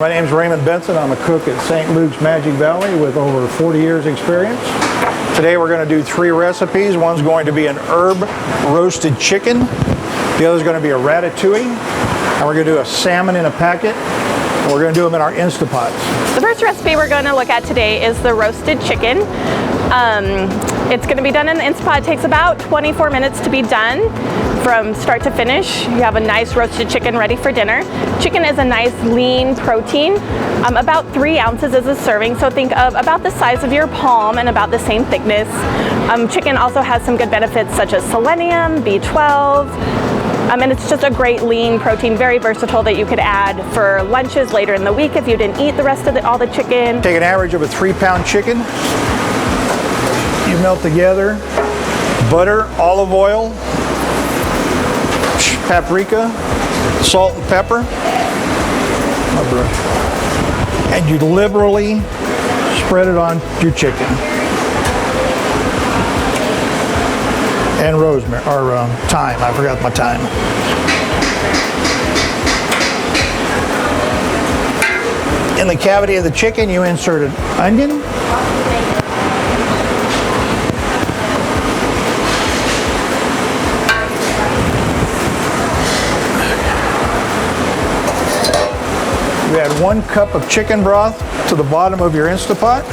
My name is Raymond Benson. I'm a cook at St. Luke's Magic Valley with over 40 years experience. Today we're going to do 3 recipes. One's going to be an herb roasted chicken. The other's going to be a ratatouille. And we're going to do a salmon in a packet. And we're going to do them in our Insta Pots. The first recipe we're going to look at today is the roasted chicken. It's going to be done in the Insta Pot. It takes about 24 minutes to be done. From start to finish, you have a nice roasted chicken ready for dinner. Chicken is a nice lean protein. About 3 ounces is a serving, so think of about the size of your palm and about the same thickness. Chicken also has some good benefits such as selenium, B12, and it's just a great lean protein, very versatile that you could add for lunches later in the week if you didn't eat the rest of all the chicken. Take an average of a 3-pound chicken. You melt together butter, olive oil, paprika, salt and pepper, and you liberally spread it on your chicken. And rosemary, or thyme, I forgot my thyme. In the cavity of the chicken, you insert an onion, you add 1 cup of chicken broth to the bottom of your Insta Pot,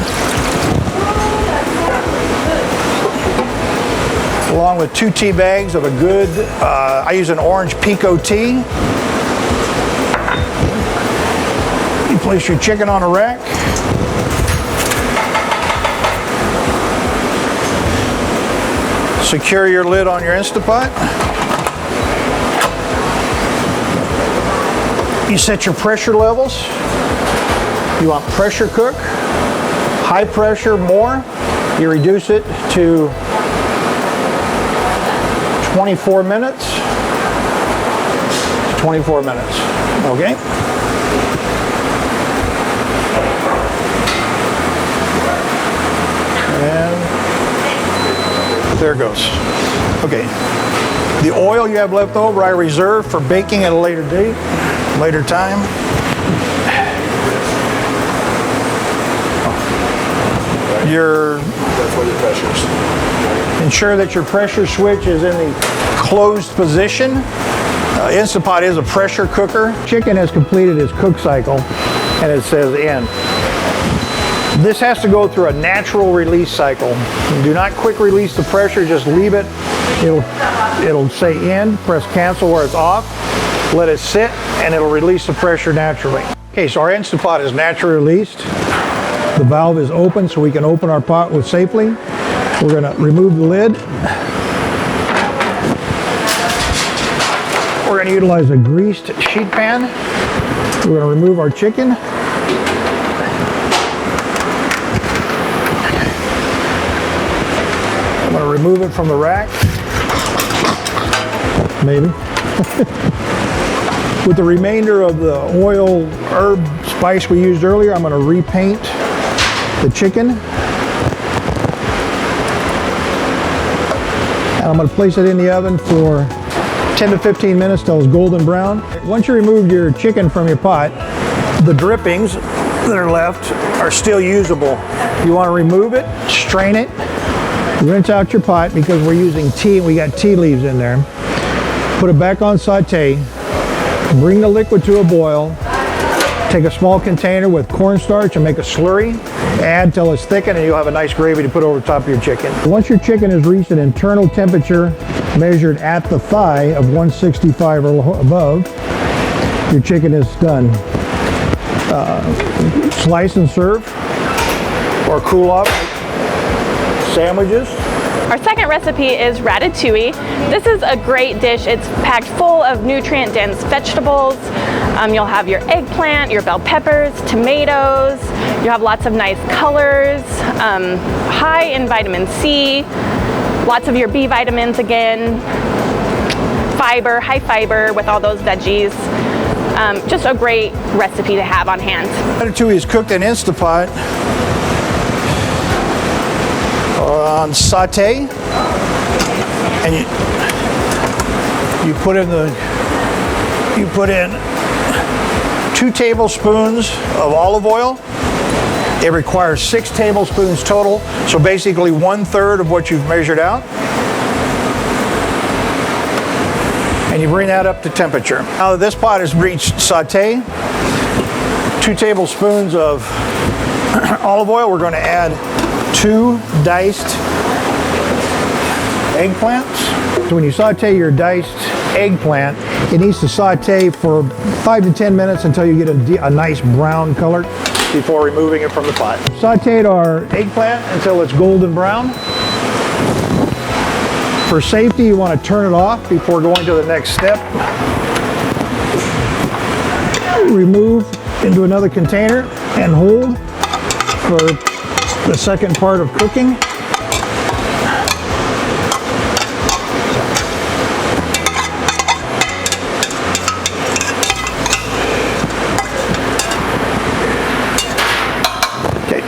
along with 2 tea bags of a good, I use an orange pico tea. You place your chicken on a rack. Secure your lid on your Insta Pot. You set your pressure levels. You want pressure cook, high pressure more. You reduce it to 24 minutes. 24 minutes, okay? And there it goes. Okay. The oil you have left over, I reserve for baking at a later date. Later time. That's where your pressure's. Ensure that your pressure switch is in the closed position. Insta Pot is a pressure cooker. Chicken has completed its cook cycle and it says end. This has to go through a natural release cycle. Do not quick release the pressure, just leave it. It'll say end, press cancel where it's off. Let it sit and it'll release the pressure naturally. Okay, so our Insta Pot is naturally released. The valve is open so we can open our pot with safely. We're going to remove the lid. We're going to utilize a greased sheet pan. We're going to remove our chicken. I'm going to remove it from the rack. Maybe. With the remainder of the oil, herb, spice we used earlier, I'm going to repaint the chicken. And I'm going to place it in the oven for 10 to 15 minutes till it's golden brown. Once you remove your chicken from your pot, the drippings that are left are still usable. You want to remove it, strain it, rinse out your pot because we're using tea and we got tea leaves in there. Put it back on saute. Bring the liquid to a boil. Take a small container with cornstarch and make a slurry. Add till it's thickened and you'll have a nice gravy to put over the top of your chicken. Once your chicken has reached an internal temperature measured at the thigh of 165 or above, your chicken is done. Slice and serve or cool off sandwiches. Our second recipe is ratatouille. This is a great dish. It's packed full of nutrient-dense vegetables. You'll have your eggplant, your bell peppers, tomatoes. You have lots of nice colors, high in vitamin C, lots of your B vitamins again, fiber, high fiber with all those veggies. Just a great recipe to have on hand. Ratatouille is cooked in Insta Pot on saute, and you put in 2 2 tablespoons of olive oil. It requires 6 tablespoons total, so basically 1/3 of what you've measured out. And you bring that up to temperature. Now that this pot has reached saute, 2 tablespoons of olive oil. We're going to add 2 diced eggplants. So when you saute your diced eggplant, it needs to saute for 5 to 10 minutes until you get a nice brown color before removing it from the pot. Sauteed our eggplant until it's golden brown. For safety, you want to turn it off before going to the next step. Remove into another container and hold for the second part of cooking. Okay.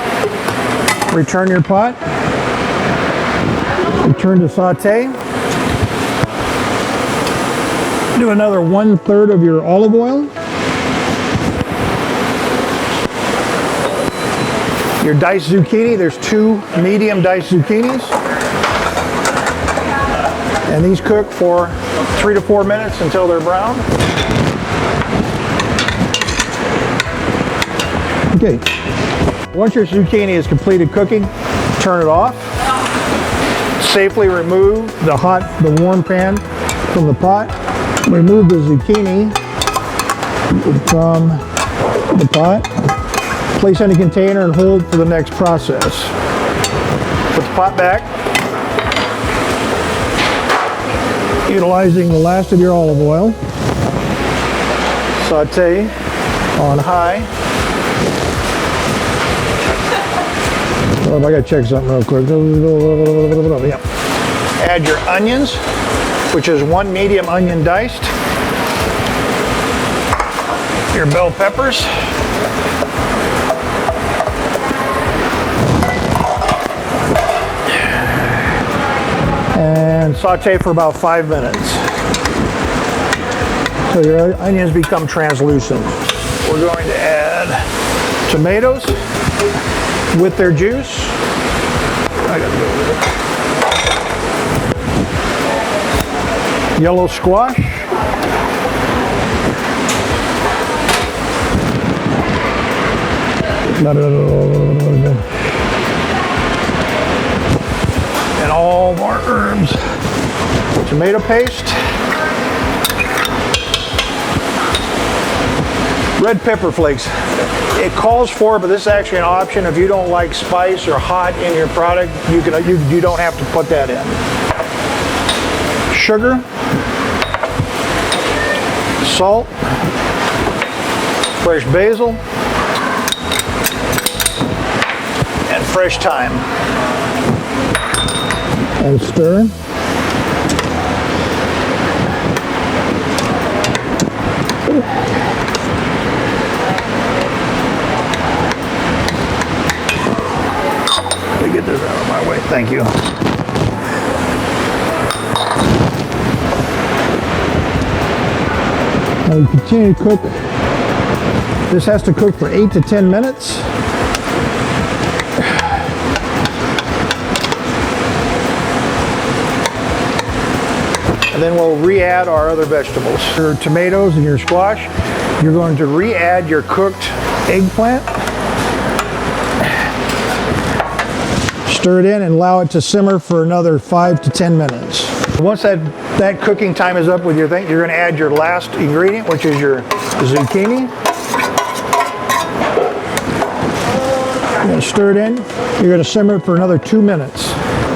Return your pot. Return to saute. Do another 1/3 of your olive oil. Your diced zucchini, there's 2 medium diced zucchinis. And these cook for 3 to 4 minutes until they're brown. Okay. Once your zucchini is completed cooking, turn it off. Safely remove the warm pan from the pot. Remove the zucchini from the pot. Place in a container and hold for the next process. Put the pot back. Utilizing the last of your olive oil. Saute on high. Oh, I gotta check something real quick. Yep. Add your onions, which is 1 medium onion diced. Your bell peppers. And saute for about 5 minutes. So your onions become translucent. We're going to add tomatoes with their juice. I gotta go with it. Yellow squash. And all of our herbs. Tomato paste. Red pepper flakes. It calls for it, but this is actually an option. If you don't like spice or hot in your product, you don't have to put that in. Sugar, salt, fresh basil, and fresh thyme. And stir. Let me get this out of my way. Thank you. Now we continue to cook. This has to cook for 8 to 10 minutes. And then we'll re-add our other vegetables. Your tomatoes and your squash, you're going to re-add your cooked eggplant. Stir it in and allow it to simmer for another 5 to 10 minutes. Once that cooking time is up with your thing, you're going to add your last ingredient, which is your zucchini. You're going to stir it in. You're going to simmer it for another 2 minutes.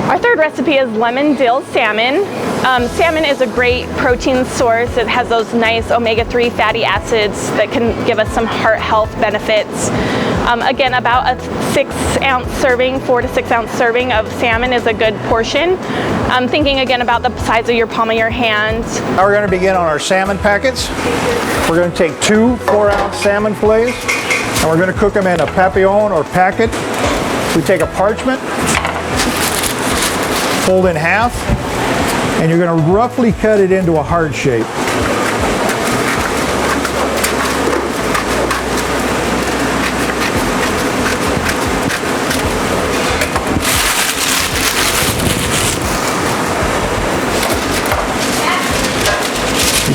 Our third recipe is lemon dill salmon. Salmon is a great protein source. It has those nice omega-3 fatty acids that can give us some heart health benefits. Again, about a 6-ounce serving, 4 to 6 ounce serving of salmon is a good portion. Thinking again about the size of your palm of your hand. Now we're going to begin on our salmon packets. We're going to take 2 4-ounce salmon fillets and we're going to cook them in a papillon or packet. We take a parchment, fold in half, and you're going to roughly cut it into a heart shape.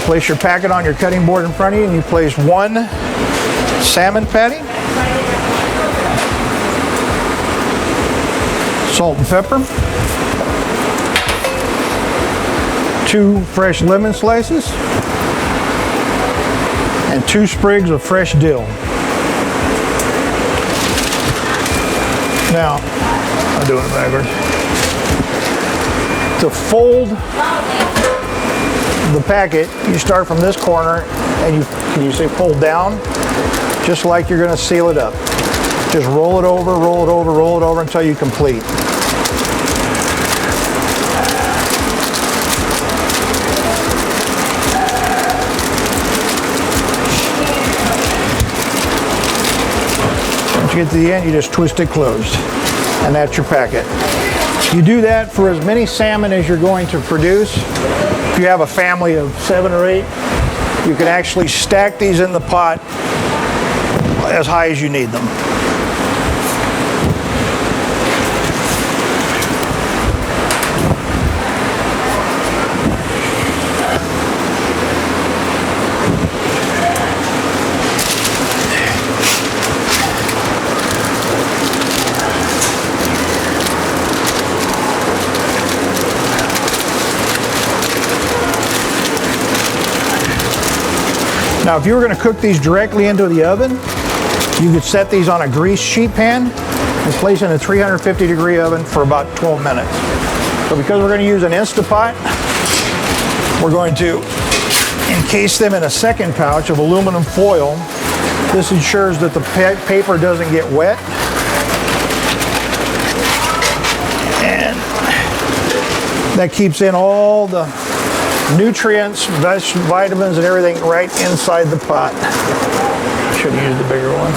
Place your packet on your cutting board in front of you, and you place one salmon patty, salt and pepper, 2 fresh lemon slices, and 2 sprigs of fresh dill. Now, I'm doing it backwards. To fold the packet, you start from this corner and can you say fold down? Just like you're going to seal it up. Just roll it over, roll it over, roll it over until you complete. Once you get to the end, you just twist it closed. And that's your packet. You do that for as many salmon as you're going to produce. If you have a family of 7 or 8, you can actually stack these in the pot as high as you need them. Now, if you were going to cook these directly into the oven, you could set these on a greased sheet pan and place in a 350-degree oven for about 12 minutes. But because we're going to use an Insta Pot, we're going to encase them in a second pouch of aluminum foil. This ensures that the paper doesn't get wet. And that keeps in all the nutrients, vitamins, and everything right inside the pot. Should have used the bigger one.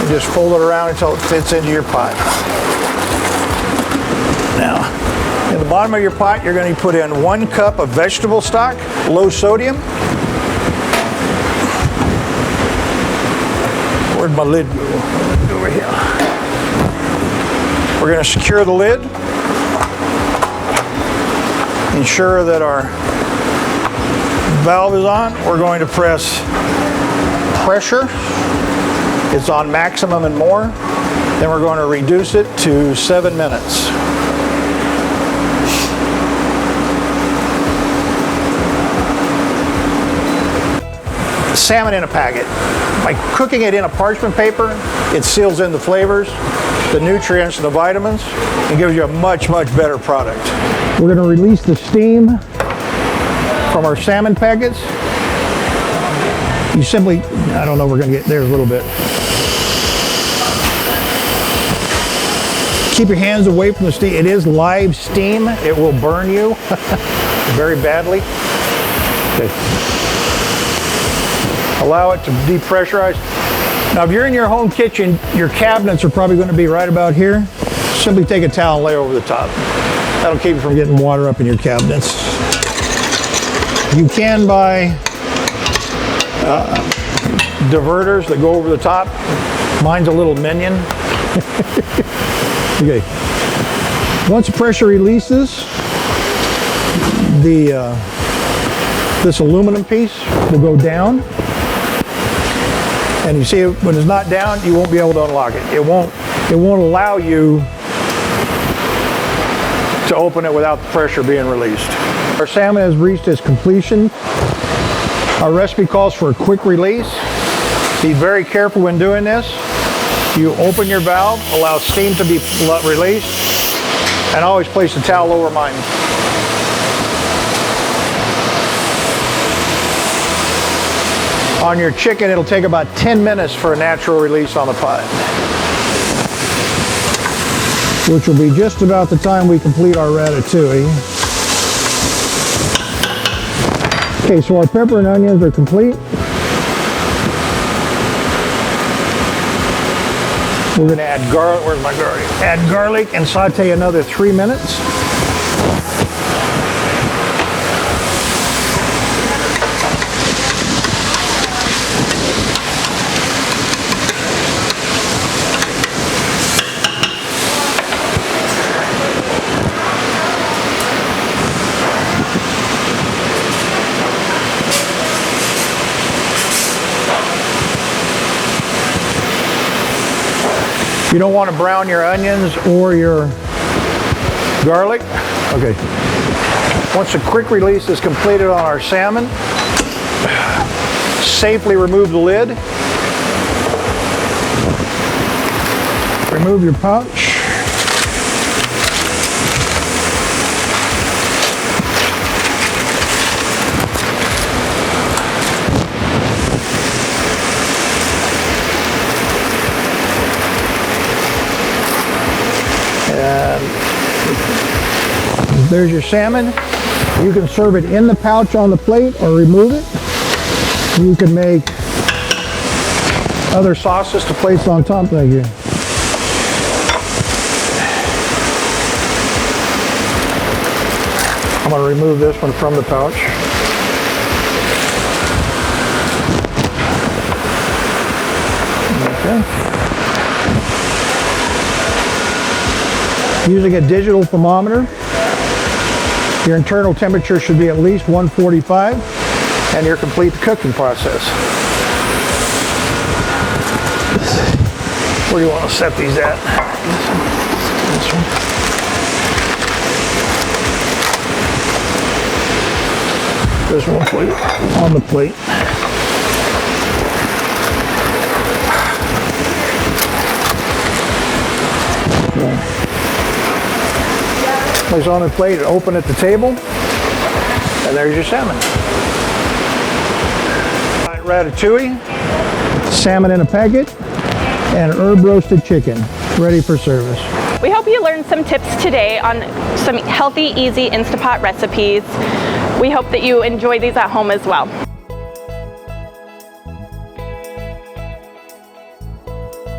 Just fold it around until it fits into your pot. Now, in the bottom of your pot, you're going to put in 1 cup of vegetable stock, low sodium. Where'd my lid go? Over here. We're going to secure the lid. Ensure that our valve is on. We're going to press pressure. It's on maximum and more. Then we're going to reduce it to 7 minutes. Salmon in a packet. By cooking it in a parchment paper, it seals in the flavors, the nutrients, and the vitamins, and gives you a much, much better product. We're going to release the steam from our salmon packets. You simply, I don't know, we're going to get there a little bit. Keep your hands away from the steam. It is live steam. It will burn you very badly. Okay. Allow it to depressurize. Now, if you're in your home kitchen, your cabinets are probably going to be right about here. Simply take a towel and lay over the top. That'll keep you from getting water up in your cabinets. You can buy diverters that go over the top. Mine's a little minion. Okay. Once the pressure releases, this aluminum piece will go down. And you see, when it's not down, you won't be able to unlock it. It won't allow you to open it without the pressure being released. Our salmon has reached its completion. Our recipe calls for a quick release. Be very careful when doing this. You open your valve, allow steam to be released, and always place the towel over mine. On your chicken, it'll take about 10 minutes for a natural release on the pot, which will be just about the time we complete our ratatouille. Okay, so our pepper and onions are complete. We're going to add garlic. Where's my garlic? Add garlic and saute another 3 minutes. You don't want to brown your onions or your garlic. Okay. Once the quick release is completed on our salmon, safely remove the lid. Remove your pouch. There's your salmon. You can serve it in the pouch on the plate or remove it. You can make other sauces to place on top like here. I'm going to remove this one from the pouch. Okay. Using a digital thermometer, your internal temperature should be at least 145, and you're complete the cooking process. Where do you want to set these at? This one. There's one plate on the plate. Okay. Place on the plate and open at the table, and there's your salmon. Ratatouille, salmon in a packet, and herb roasted chicken, ready for service. We hope you learned some tips today on some healthy, easy Insta Pot recipes. We hope that you enjoy these at home as well.